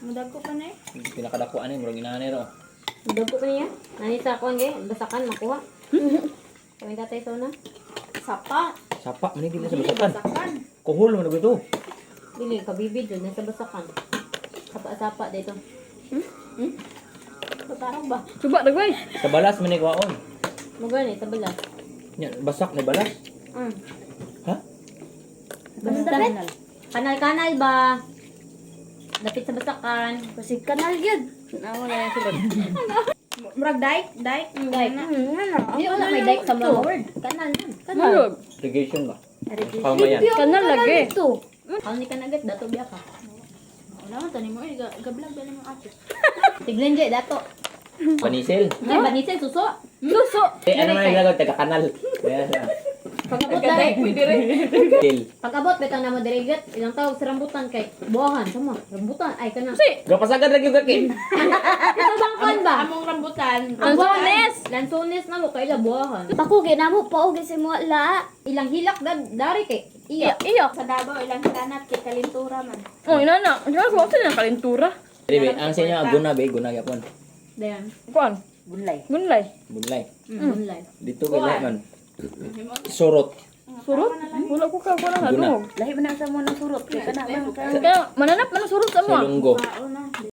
Mudag ko pa na eh. Pinakadakuan murag inaanay ro. Dago pa niya. Nanita ko nga, basakan makuha. Kami tatay so na. Sapa. Sapa man dili sa basakan. Sakan. Kuhol man ito. Dili kabibid doon nasa basakan. Sapa-sapa dito. Batarang ba? Coba dagway. Sa balas man ni kwaon. Magani sa balas. Nya basak ni balas. Ha? Basta kanal-kanal ba? Dapit sa basakan. Kasi kanal yun. Nawa na yan sila. Murag dike. Dike. Dike. Ano? Hindi wala may dike sa mga word. Kanal yan. Malog. Irrigation ba? Pamayan. Kanal lagi. Kung hindi ka nagat, dato biya ka. Wala man tani mo eh. Gablag ba mo ate? Tignan dyan, dato. Panisil. Ay, banisin, suso. Suso. Ano man ilagay taga kanal. Kaya sa Pag-abot na til. Pag-abot, betang na mo dirigat. Ilang tawag sa rambutan kay buwahan. Sama, rambutan. Ay, ka na. Si. Gapasagad lagi gaki. Ito bang kan ba? Among rambutan. Lansones. Lansones na mo, kaila buwahan. Pakugi na mo. Paugi si mo la. Ilang hilak dari kay. Iya. Iyo. Sa Davao ilang sanat kay kalintura man. Oh, inana. Diyan ko sa ng kalintura. Anyway, ang sa inyo guna be guna gyapon. Dayan. Kuan. Bunlay. Gunlay. Bunlay. Bunlay. Dito kay man. Surot. Surot? Wala ko ka. Wala nga Guna. dungog. Lahi man sa mo ng surot. Kaya ka na. Kaya mananap man ang surot sa mo. Sa lunggo. Bao na.